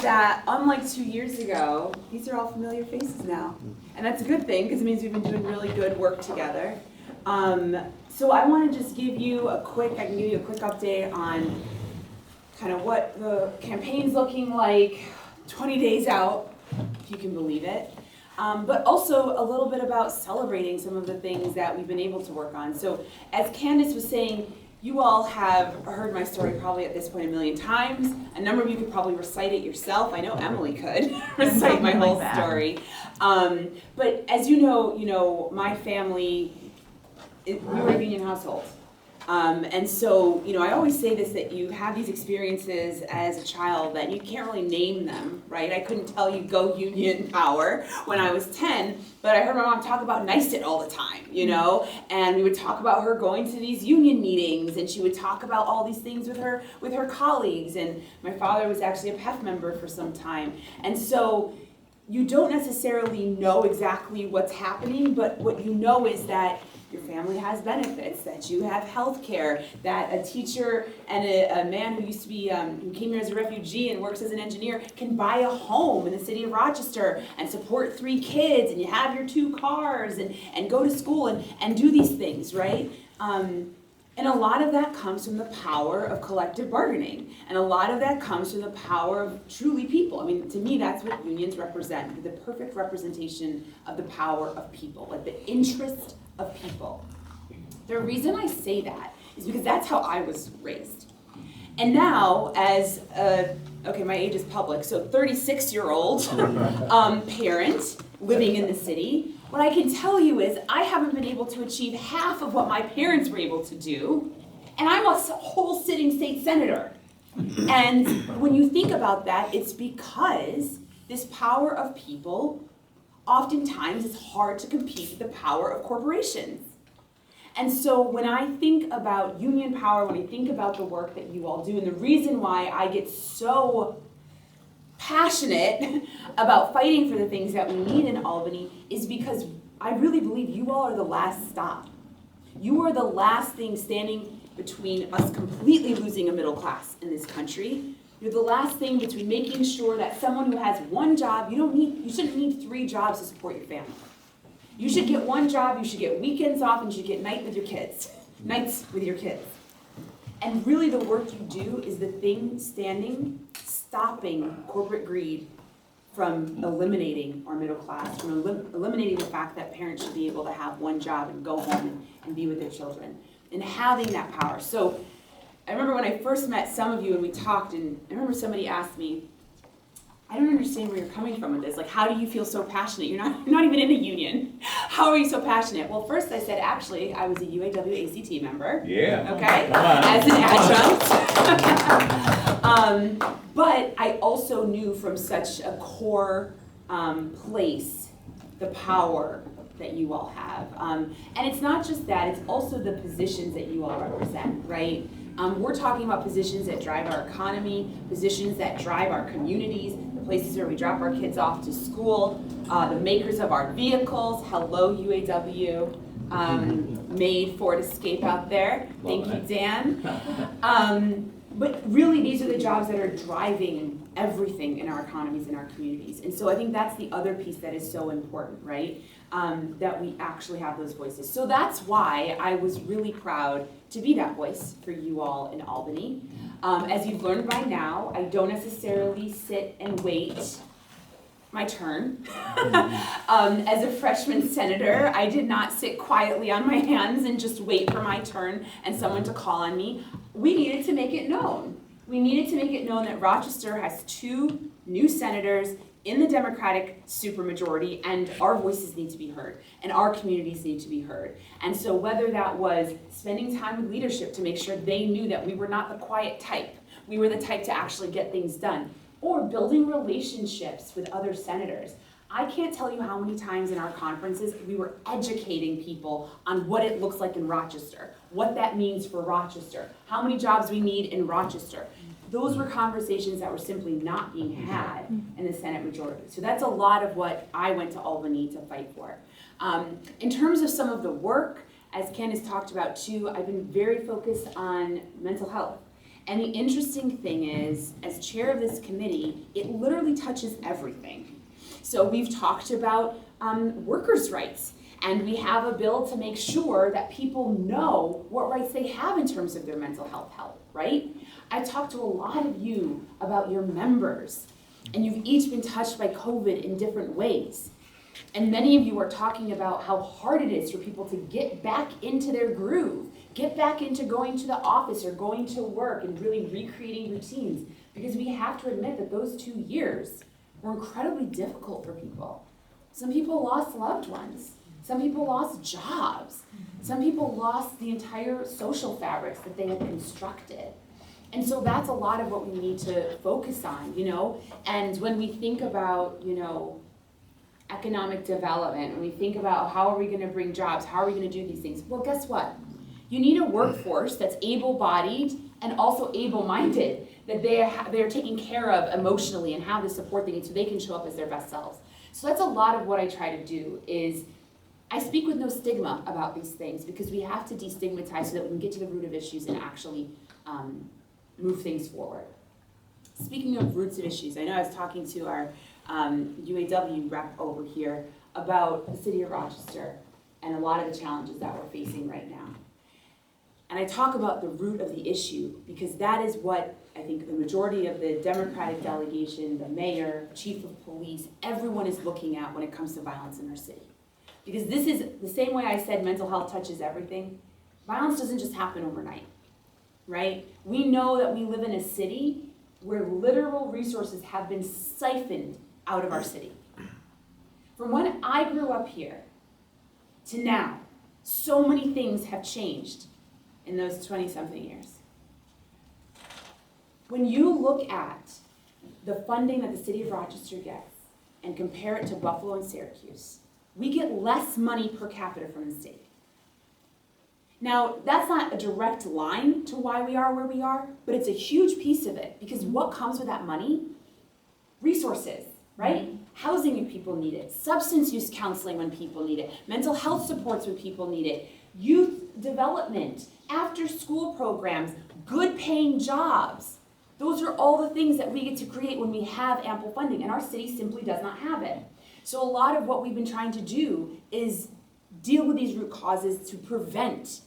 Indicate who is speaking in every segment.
Speaker 1: that unlike 2 years ago, these are all familiar faces now. And that's a good thing, because it means we've been doing really good work together. So I want to just give you a quick update on kind of what the campaign's looking like 20 days out, if you can believe it. But also a little bit about celebrating some of the things that we've been able to work on. So as Candace was saying, you all have heard my story probably at this point a million times. A number of you could probably recite it yourself. I know Emily could recite my whole story. But as you know, my family, we were a union household. And so, I always say this, that you have these experiences as a child that you can't really name them, right? I couldn't tell you go union power when I was 10, but I heard my mom talk about NICET all the time, and we would talk about her going to these union meetings, and she would talk about all these things with her colleagues, and my father was actually a PEF member for some time. And so you don't necessarily know exactly what's happening, but what you know is that your family has benefits, that you have health care, that a teacher and a man who used to be, who came here as a refugee and works as an engineer can buy a home in the city of Rochester and support 3 kids, and you have your 2 cars and go to school and do these things, right? And a lot of that comes from the power of collective bargaining. And a lot of that comes from the power of truly people. I mean, to me, that's what unions represent, the perfect representation of the power of people, like the interest of people. The reason I say that is because that's how I was raised. And now, as my age is public, so 36-year-old parent living in the city, what I can tell you is I haven't been able to achieve half of what my parents were able to do, and I'm a whole sitting state senator. And when you think about that, it's because this power of people oftentimes is hard to compete with the power of corporations. And so when I think about union power, when I think about the work that you all do, and the reason why I get so passionate about fighting for the things that we need in Albany is because I really believe you all are the last stop. You are the last thing standing between us completely losing a middle class in this country. You're the last thing between making sure that someone who has one job, you shouldn't need 3 jobs to support your family. You should get 1 job, you should get weekends off, and you should get nights with your kids. And really the work you do is the thing stopping corporate greed from eliminating our middle class, from eliminating the fact that parents should be able to have 1 job and go home and be with their children, and having that power. So I remember when I first met some of you and we talked, and I remember somebody asked me, I don't understand where you're coming from with this. Like, how do you feel so passionate? You're not even in a union. How are you so passionate? Well, first I said, actually, I was a UAW ACT member. Yeah. Okay. As an adjunct. But I also knew from such a core place the power that you all have. And it's not just that, it's also the positions that you all represent, right? We're talking about positions that drive our economy, positions that drive our communities, the places where we drop our kids off to school, the makers of our vehicles. Hello, UAW, made Ford Escape out there. Thank you, Dan. But really, these are the jobs that are driving everything in our economies and our communities. And so I think that's the other piece that is so important, right? That we actually have those voices. So that's why I was really proud to be that voice for you all in Albany. As you've learned by now, I don't necessarily sit and wait my turn. As a freshman senator, I did not sit quietly on my hands and just wait for my turn and someone to call on me. We needed to make it known. We needed to make it known that Rochester has 2 new senators in the Democratic supermajority, and our voices need to be heard, and our communities need to be heard. And so whether that was spending time with leadership to make sure they knew that we were not the quiet type, we were the type to actually get things done, or building relationships with other senators. I can't tell you how many times in our conferences we were educating people on what it looks like in Rochester, what that means for Rochester, how many jobs we need in Rochester. Those were conversations that were simply not being had in the Senate majority. So that's a lot of what I went to Albany to fight for. In terms of some of the work, as Ken has talked about too, I've been very focused on mental health. And the interesting thing is, as chair of this committee, it literally touches everything. So we've talked about workers' rights, and we have a bill to make sure that people know what rights they have in terms of their mental health help, right? I talked to a lot of you about your members, and you've each been touched by COVID in different ways. And many of you are talking about how hard it is for people to get back into their groove, get back into going to the office or going to work and really recreating routines. Because we have to admit that those 2 years were incredibly difficult for people. Some people lost loved ones. Some people lost jobs. Some people lost the entire social fabrics that they had constructed. And so that's a lot of what we need to focus on, And when we think about, economic development, when we think about how are we going to bring jobs, how are we going to do these things? Well, guess what? You need a workforce that's able-bodied and also able-minded, that they're taken care of emotionally and have the support they need so they can show up as their best selves. So that's a lot of what I try to do is I speak with no stigma about these things because we have to destigmatize so that we can get to the root of issues and actually move things forward. Speaking of roots of issues, I know I was talking to our UAW rep over here about the city of Rochester and a lot of the challenges that we're facing right now. And I talk about the root of the issue because that is what I think the majority of the Democratic delegation, the mayor, chief of police, everyone is looking at when it comes to violence in our city. Because this is the same way I said mental health touches everything. Violence doesn't just happen overnight, right? We know that we live in a city where literal resources have been siphoned out of our city. From when I grew up here to now, so many things have changed in those 20-something years. When you look at the funding that the city of Rochester gets and compare it to Buffalo and Syracuse, we get less money per capita from the state. Now, that's not a direct line to why we are where we are, but it's a huge piece of it, because what comes with that money? Resources, right? Housing when people need it, substance use counseling when people need it, mental health supports when people need it, youth development, after school programs, good paying jobs. Those are all the things that we get to create when we have ample funding, and our city simply does not have it. So a lot of what we've been trying to do is deal with these root causes to prevent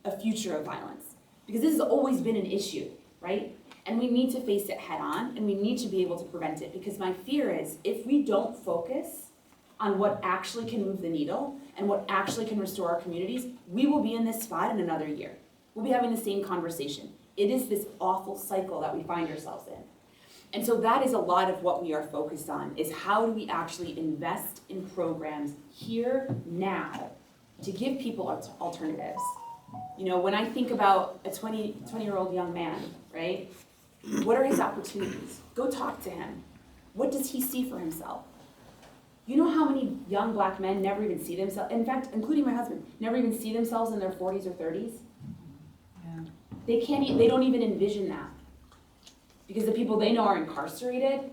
Speaker 1: a future of violence. Because this has always been an issue, right? And we need to face it head on, and we need to be able to prevent it. Because my fear is, if we don't focus on what actually can move the needle and what actually can restore our communities, we will be in this spot in another year. We'll be having the same conversation. It is this awful cycle that we find ourselves in. And so that is a lot of what we are focused on, is how do we actually invest in programs here, now, to give people alternatives. When I think about a 20-year-old young man, right? What are his opportunities? Go talk to him. What does he see for himself? You know how many young black men never even see themselves, in fact, including my husband, never even see themselves in their 40s or 30s? Yeah. They don't even envision that. Because the people they know are incarcerated,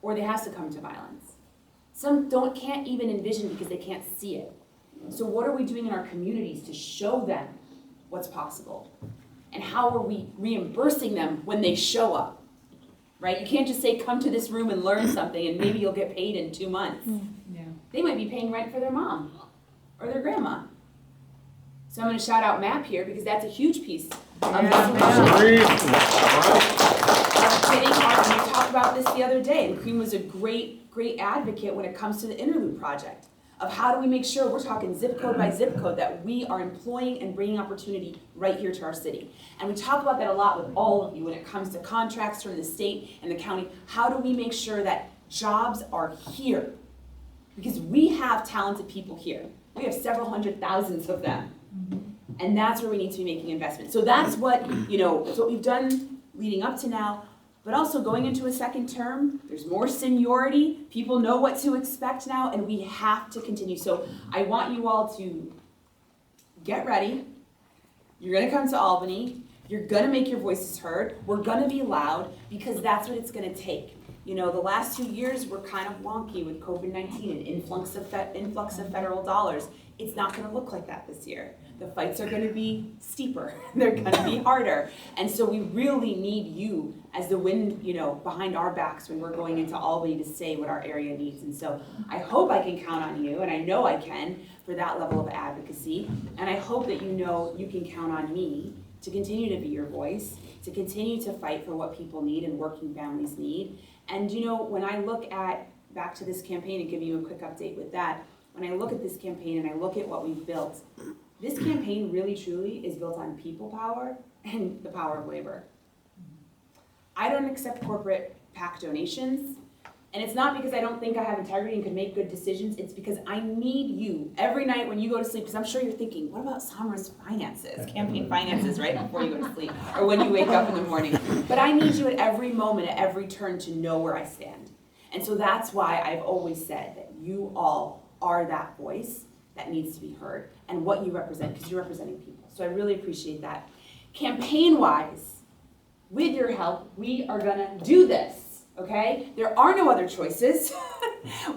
Speaker 1: or they have succumbed to violence. Some can't even envision because they can't see it. So what are we doing in our communities to show them what's possible? And how are we reimbursing them when they show up? Right? You can't just say, come to this room and learn something and maybe you'll get paid in 2 months. Yeah. They might be paying rent for their mom or their grandma. So I'm going to shout out MAP here because that's a huge piece of the solution. We talked about this the other day, and Cream was a great advocate when it comes to the Interlude Project of how do we make sure, we're talking zip code by zip code, that we are employing and bringing opportunity right here to our city. And we talk about that a lot with all of you when it comes to contracts from the state and the county. How do we make sure that jobs are here? Because we have talented people here. We have several hundred thousands of them. And that's where we need to be making investments. So that's what, that's what we've done leading up to now. But also going into a second term, there's more seniority. People know what to expect now, and we have to continue. So I want you all to get ready. You're going to come to Albany. You're going to make your voices heard. We're going to be loud because that's what it's going to take. You know, the last 2 years were kind of wonky with COVID-19 and influx of federal dollars. It's not going to look like that this year. The fights are going to be steeper. They're going to be harder. And so we really need you as the wind, you know, behind our backs when we're going into Albany to say what our area needs. And so I hope I can count on you, and I know I can, for that level of advocacy. And I hope that you know you can count on me to continue to be your voice, to continue to fight for what people need and working families need. And you know, when I look at, back to this campaign and give you a quick update with that, when I look at this campaign and I look at what we've built, this campaign really truly is built on people power and the power of labor. I don't accept corporate PAC donations, and it's not because I don't think I have integrity and can make good decisions, it's because I need you every night when you go to sleep, because I'm sure you're thinking, what about Samra's finances, campaign finances, right before you go to sleep, or when you wake up in the morning. But I need you at every moment, at every turn to know where I stand. And so that's why I've always said that you all are that voice that needs to be heard, and what you represent, because you're representing people. So I really appreciate that. Campaign-wise, with your help, we are gonna do this, okay? There are no other choices.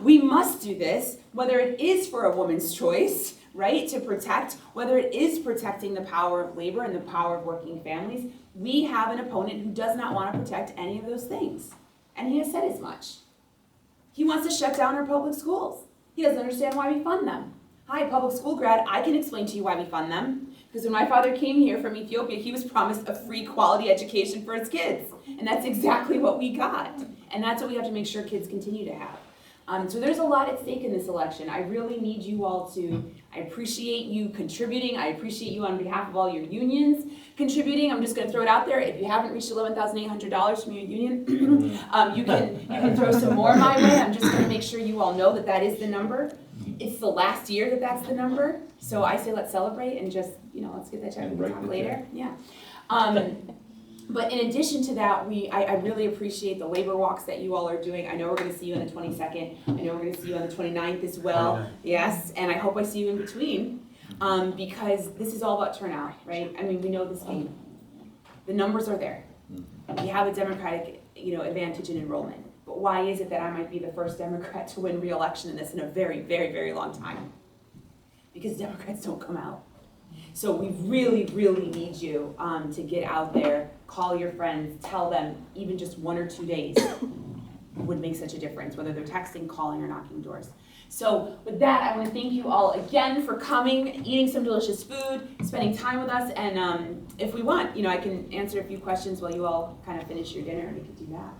Speaker 1: We must do this, whether it is for a woman's choice, right, to protect, whether it is protecting the power of labor and the power of working families. We have an opponent who does not want to protect any of those things, and he has said as much. He wants to shut down our public schools. He doesn't understand why we fund them. Hi, public school grad, I can explain to you why we fund them. Because when my father came here from Ethiopia, he was promised a free quality education for his kids. And that's exactly what we got. And that's what we have to make sure kids continue to have. So there's a lot at stake in this election. I really need you all I appreciate you contributing. I appreciate you on behalf of all your unions contributing. I'm just gonna throw it out there. If you haven't reached $11,800 from your union, you can throw some more my way. I'm just gonna make sure you all know that is the number. It's the last year that's the number. So I say let's celebrate and just, let's get that check we can talk later. Yeah. But in addition to that, I really appreciate the labor walks that you all are doing. I know we're going to see you on the 22nd. I know we're going to see you on the 29th as well. Yes, and I hope I see you in between because this is all about turnout, right? I mean, we know this game. The numbers are there. We have a Democratic, advantage in enrollment. But why is it that I might be the first Democrat to win re-election in this in a very, very, very long time? Because Democrats don't come out. So we really, really need you to get out there, call your friends, tell them even just 1 or 2 days would make such a difference, whether they're texting, calling, or knocking doors. So with that, I want to thank you all again for coming, eating some delicious food, spending time with us, and if we want, I can answer a few questions while you all kind of finish your dinner, and we can do that.